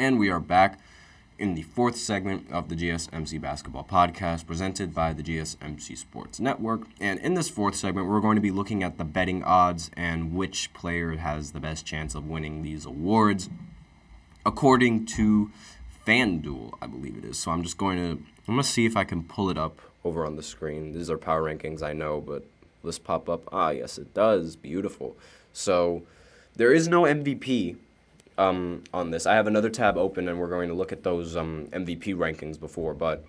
And we are back in the fourth segment of the GSMC Basketball Podcast presented by the GSMC Sports Network. And in this fourth segment, we're going to be looking at the betting odds and which player has the best chance of winning these awards according to FanDuel, I believe it is. So I'm going to see if I can pull it up over on the screen. These are power rankings, I know, but let's pop up. Yes, it does. Beautiful. So there is no MVP on this. I have another tab open, and we're going to look at those MVP rankings before, but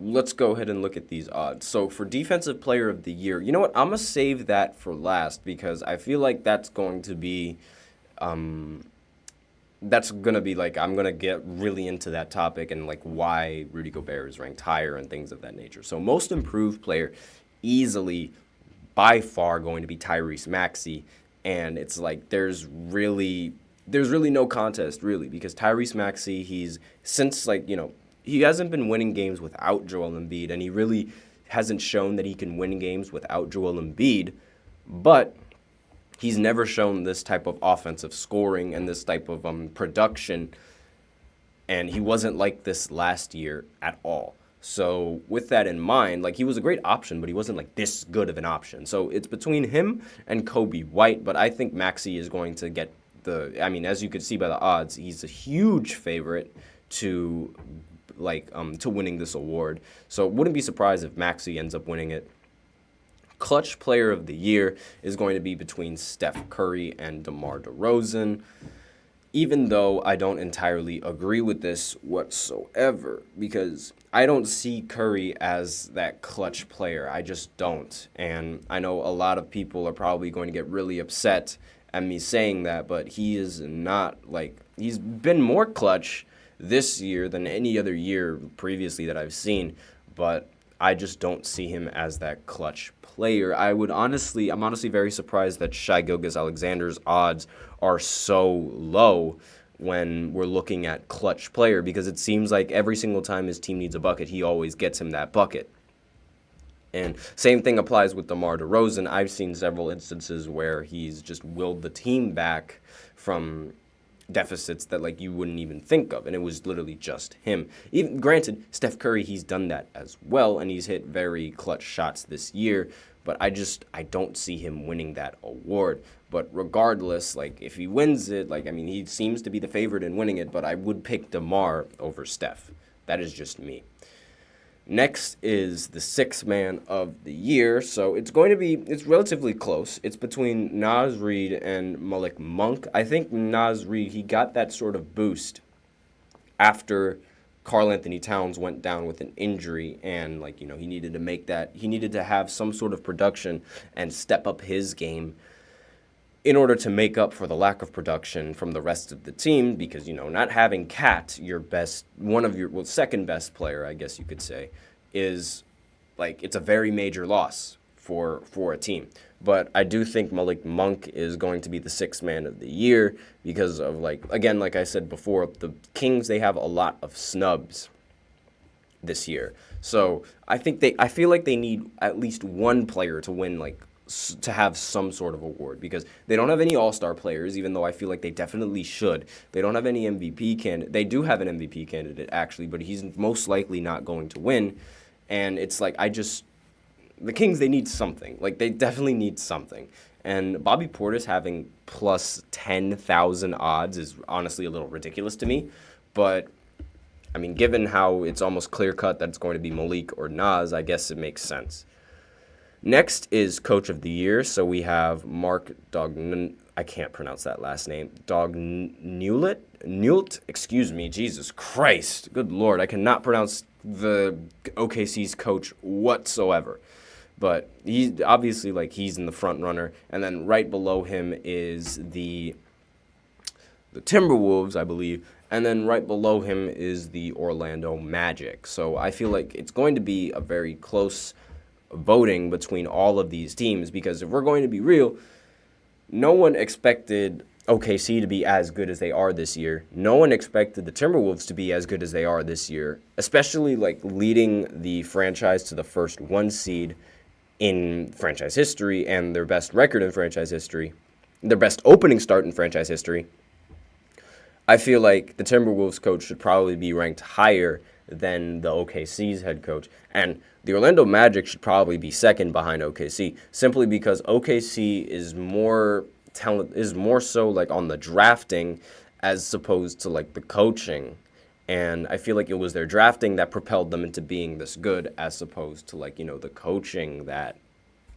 let's go ahead and look at these odds. So for Defensive Player of the Year, you know what? I'm going to save that for last because I feel like that's going to be I'm going to get really into that topic and like why Rudy Gobert is ranked higher and things of that nature. So Most Improved Player, easily, by far, going to be Tyrese Maxey. And it's like there's really no contest, really, because Tyrese Maxey, he hasn't been winning games without Joel Embiid, and he really hasn't shown that he can win games without Joel Embiid, but he's never shown this type of offensive scoring and this type of production, and he wasn't like this last year at all. So with that in mind, like, he was a great option, but he wasn't like this good of an option. So it's between him and Kobe White, but I think Maxey is going to get as you could see by the odds, he's a huge favorite to winning this award. So wouldn't be surprised if Maxey ends up winning it. Clutch Player of the Year is going to be between Steph Curry and DeMar DeRozan, even though I don't entirely agree with this whatsoever, because I don't see Curry as that clutch player. I just don't. And I know a lot of people are probably going to get really upset at me saying that, but he is not, he's been more clutch this year than any other year previously that I've seen, but I just don't see him as that clutch player. I'm honestly very surprised that Shai Gilgeous-Alexander's odds are so low when we're looking at clutch player, because it seems like every single time his team needs a bucket, he always gets him that bucket. And same thing applies with DeMar DeRozan. I've seen several instances where he's just willed the team back from deficits that you wouldn't even think of, and it was literally just him. Even granted, Steph Curry, he's done that as well, and he's hit very clutch shots this year, but I don't see him winning that award. But regardless, if he wins it, he seems to be the favorite in winning it, but I would pick DeMar over Steph. That is just me. Next is the Sixth Man of the Year. So it's relatively close. It's between Naz Reid and Malik Monk. I think Naz Reid, he got that sort of boost after Karl Anthony Towns went down with an injury, and he needed to have some sort of production and step up his game in order to make up for the lack of production from the rest of the team, because, not having Cat, second best player, I guess you could say, is, it's a very major loss for a team. But I do think Malik Monk is going to be the Sixth Man of the Year because of, again, like I said before, the Kings, they have a lot of snubs this year. So I feel like they need at least one player to win, to have some sort of award, because they don't have any all-star players, even though I feel like they definitely should. They don't have any MVP candidate. They do have an MVP candidate, actually, but he's most likely not going to win. And it's the Kings, they need something. They definitely need something. And Bobby Portis having plus 10,000 odds is honestly a little ridiculous to me. But, given how it's almost clear-cut that it's going to be Malik or Naz, I guess it makes sense. Next is Coach of the Year. So we have Mark I can't pronounce that last name. Newt, excuse me, Jesus Christ. Good Lord, I cannot pronounce the OKC's coach whatsoever. But he's obviously he's in the front runner, and then right below him is the Timberwolves, I believe, and then right below him is the Orlando Magic. So I feel like it's going to be a very close voting between all of these teams, because if we're going to be real, no one expected OKC to be as good as they are this year. No one expected the Timberwolves to be as good as they are this year, especially leading the franchise to the first one seed in franchise history and their best record in franchise history, their best opening start in franchise history. I feel like the Timberwolves coach should probably be ranked higher than the OKC's head coach. And the Orlando Magic should probably be second behind OKC, simply because OKC is more so like on the drafting as opposed to like the coaching. And I feel like it was their drafting that propelled them into being this good, as opposed to like, the coaching that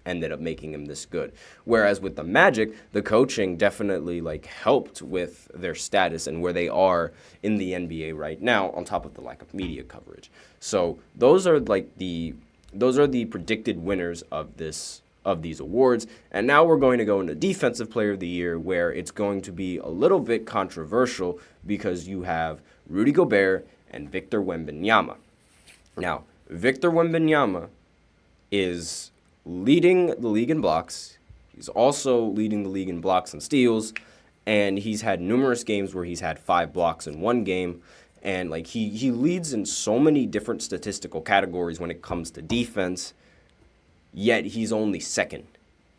ended up making him this good. Whereas with the Magic, the coaching definitely like helped with their status and where they are in the NBA right now, on top of the lack of media coverage. So those are the predicted winners of these awards. And now we're going to go into Defensive Player of the Year, where it's going to be a little bit controversial because you have Rudy Gobert and Victor Wembanyama. Now, Victor Wembanyama is leading the league in blocks. He's also leading the league in blocks and steals, and he's had numerous games where he's had 5 blocks in one game. And like he leads in so many different statistical categories when it comes to defense, yet he's only second.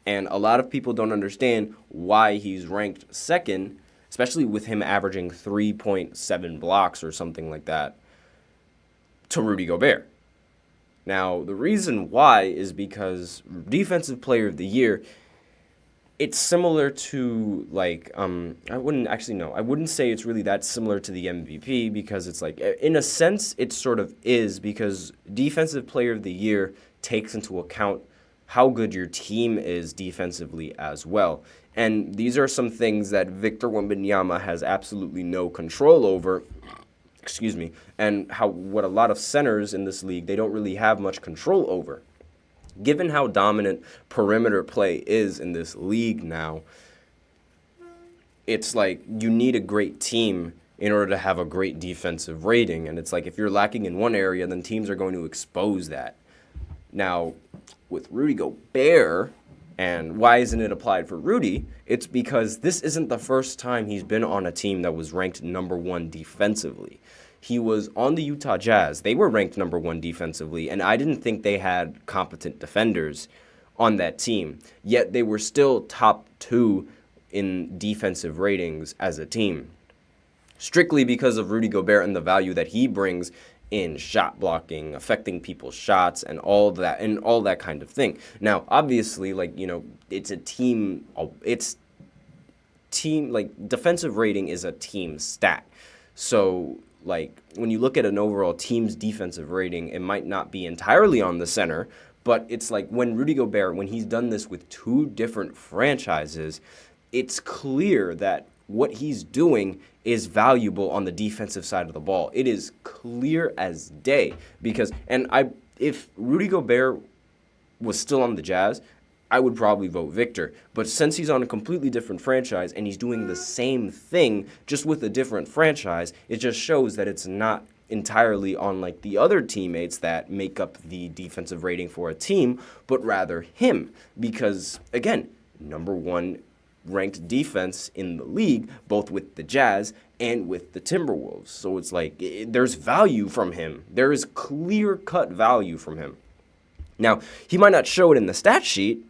And a lot of people don't understand why he's ranked second, especially with him averaging 3.7 blocks or something like that, to Rudy Gobert. Now, the reason why is because Defensive Player of the Year, it's similar to, like, I wouldn't say it's really that similar to the MVP, because it's like, in a sense, it sort of is, because Defensive Player of the Year takes into account how good your team is defensively as well. And these are some things that Victor Wembanyama has absolutely no control over. And what a lot of centers in this league, they don't really have much control over. Given how dominant perimeter play is in this league now, it's like you need a great team in order to have a great defensive rating. And it's like if you're lacking in one area, then teams are going to expose that. Now, with Rudy Gobert, and why isn't it applied for Rudy? It's because this isn't the first time he's been on a team that was ranked number 1 defensively. He was on the Utah Jazz. They were ranked number 1 defensively, and I didn't think they had competent defenders on that team. Yet they were still top 2 in defensive ratings as a team, strictly because of Rudy Gobert and the value that he brings in shot blocking, affecting people's shots, and all that kind of thing. Now, obviously, it's a team. Defensive rating is a team stat. So, when you look at an overall team's defensive rating, it might not be entirely on the center, but it's like when Rudy Gobert, when he's done this with 2 different franchises, it's clear that what he's doing is valuable on the defensive side of the ball. It is clear as day, because if Rudy Gobert was still on the Jazz, I would probably vote Victor. But since he's on a completely different franchise and he's doing the same thing just with a different franchise, it just shows that it's not entirely on the other teammates that make up the defensive rating for a team, but rather him. Because again, number 1 ranked defense in the league, both with the Jazz and with the Timberwolves. So it's there's value from him. There is clear-cut value from him. Now, he might not show it in the stat sheet,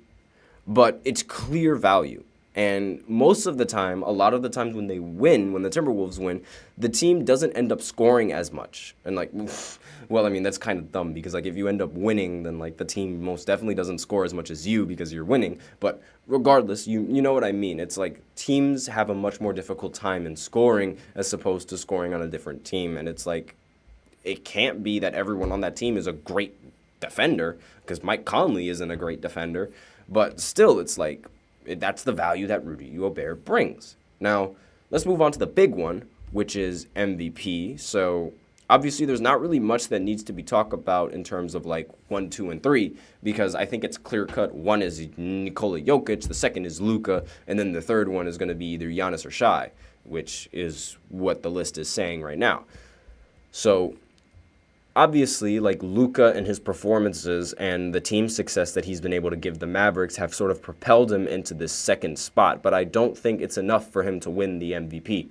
but it's clear value. And most of the time, a lot of the times when the Timberwolves win, the team doesn't end up scoring as much. And that's kind of dumb, because if you end up winning, then the team most definitely doesn't score as much as you because you're winning. But regardless, you know what I mean. It's teams have a much more difficult time in scoring as opposed to scoring on a different team. And it's it can't be that everyone on that team is a great defender, because Mike Conley isn't a great defender. But still, it's that's the value that Rudy Gobert brings. Now, let's move on to the big one, which is MVP. So, obviously, there's not really much that needs to be talked about in terms of 1, 2, and 3, because I think it's clear-cut. 1 is Nikola Jokic, the second is Luka, and then the third one is going to be either Giannis or Shai, which is what the list is saying right now. So, obviously, Luka and his performances and the team success that he's been able to give the Mavericks have sort of propelled him into this second spot, but I don't think it's enough for him to win the MVP.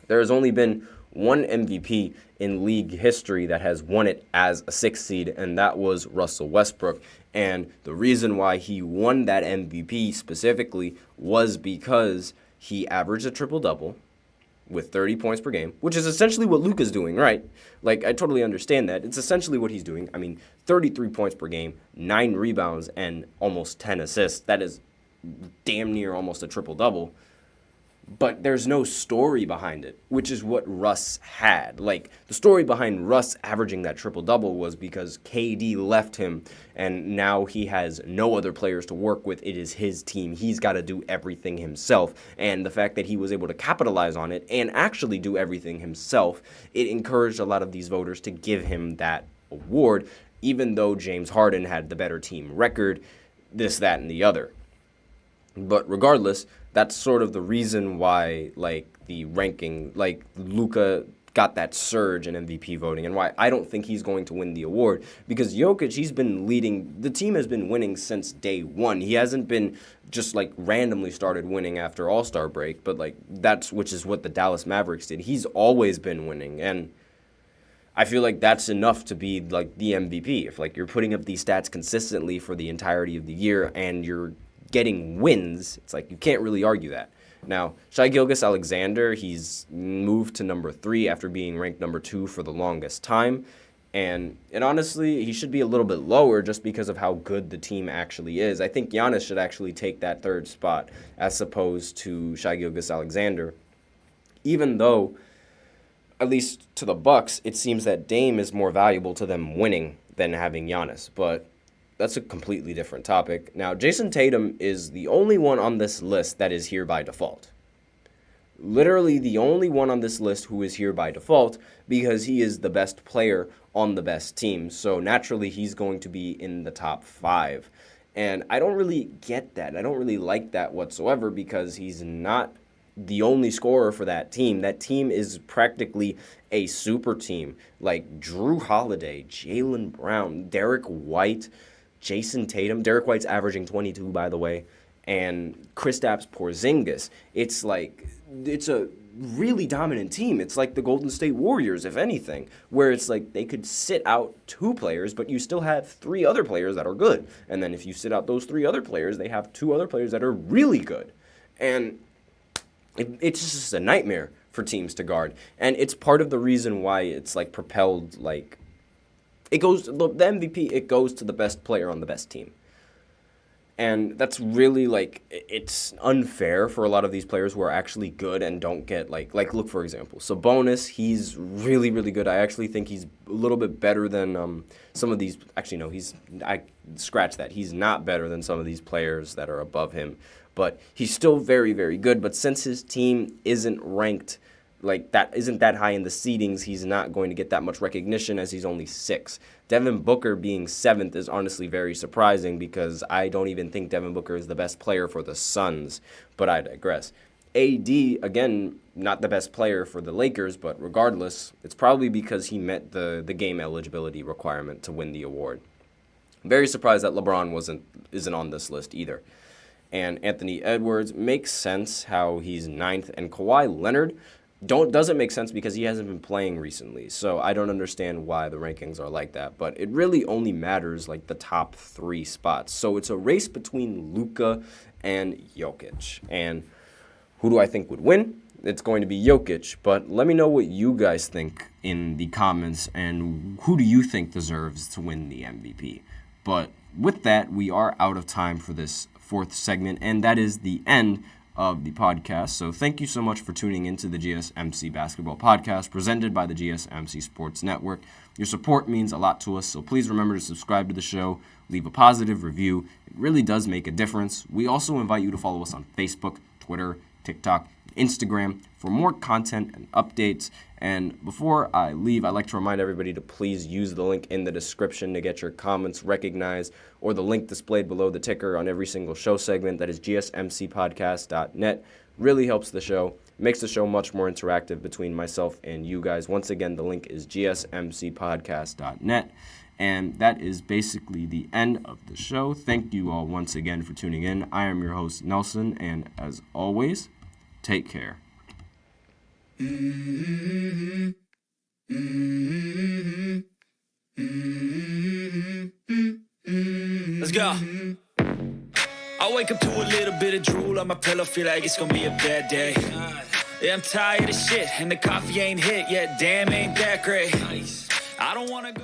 There has only been one MVP in league history that has won it as a 6th seed, and that was Russell Westbrook. And the reason why he won that MVP specifically was because he averaged a triple-double, with 30 points per game, which is essentially what Luka's doing, right? Like, I totally understand that. It's essentially what he's doing. I mean, 33 points per game, 9 rebounds, and almost 10 assists. That is damn near almost a triple-double. But there's no story behind it, which is what Russ had. Like, the story behind Russ averaging that triple-double was because KD left him, and now he has no other players to work with. It is his team. He's got to do everything himself. And the fact that he was able to capitalize on it and actually do everything himself, it encouraged a lot of these voters to give him that award, even though James Harden had the better team record, this, that, and the other. But regardless, that's sort of the reason why, like, the ranking, like, Luka got that surge in MVP voting and why I don't think he's going to win the award. Because Jokic, he's been leading, the team has been winning since day one. He hasn't been just, like, randomly started winning after All-Star break, but, like, which is what the Dallas Mavericks did. He's always been winning, and I feel like that's enough to be, like, the MVP. If, like, you're putting up these stats consistently for the entirety of the year and you're getting wins, it's like you can't really argue that. Now, Shai Gilgeous-Alexander, he's moved to number 3 after being ranked number 2 for the longest time. And honestly, he should be a little bit lower just because of how good the team actually is. I think Giannis should actually take that 3rd spot as opposed to Shai Gilgeous-Alexander. Even though, at least to the Bucks, it seems that Dame is more valuable to them winning than having Giannis. But that's a completely different topic. Now, Jason Tatum is the only one on this list that is here by default. Literally the only one on this list who is here by default because he is the best player on the best team. So naturally, he's going to be in the top 5. And I don't really get that. I don't really like that whatsoever because he's not the only scorer for that team. That team is practically a super team. Like Drew Holiday, Jaylen Brown, Derek White, Jason Tatum. Derek White's averaging 22, by the way, and Kristaps Porzingis. It's like, it's a really dominant team. It's like the Golden State Warriors, if anything, where it's like they could sit out 2 players, but you still have 3 other players that are good. And then if you sit out those 3 other players, they have 2 other players that are really good. And it's just a nightmare for teams to guard. And it's part of the reason why it's like propelled, like, the MVP, it goes to the best player on the best team. And that's really, like, it's unfair for a lot of these players who are actually good and don't get, like look, for example, Sabonis, he's really, really good. I actually think he's a little bit better than some of these. Actually, no, I scratch that. He's not better than some of these players that are above him. But he's still very, very good. But since his team isn't ranked like that, isn't that high in the seedings, he's not going to get that much recognition as he's only 6. Devin Booker being 7th is honestly very surprising because I don't even think Devin Booker is the best player for the Suns, but I digress. AD, again, not the best player for the Lakers, but regardless, it's probably because he met the game eligibility requirement to win the award. Very surprised that LeBron isn't on this list either. And Anthony Edwards makes sense how he's 9th, and Kawhi Leonard doesn't make sense because he hasn't been playing recently. So I don't understand why the rankings are like that. But it really only matters like the top 3 spots. So it's a race between Luka and Jokic. And who do I think would win? It's going to be Jokic. But let me know what you guys think in the comments and who do you think deserves to win the MVP. But with that, we are out of time for this 4th segment, and that is the end of the podcast. So thank you so much for tuning into the GSMC Basketball Podcast presented by the GSMC Sports Network. Your support means a lot to us, so please remember to subscribe to the show, leave a positive review. It really does make a difference. We also invite you to follow us on Facebook, Twitter, TikTok, Instagram for more content and updates. And before I leave, I'd like to remind everybody to please use the link in the description to get your comments recognized, or the link displayed below the ticker on every single show segment. That is gsmcpodcast.net. Really helps the show, makes the show much more interactive between myself and you guys. Once again, the link is gsmcpodcast.net. And that is basically the end of the show. Thank you all once again for tuning in. I am your host, Nelson, and as always, take care. Let's go. I wake up to a little bit of drool on my pillow, feel like it's gonna be a bad day. Yeah, I'm tired of shit, and the coffee ain't hit yet. Damn, ain't that great. I don't wanna go.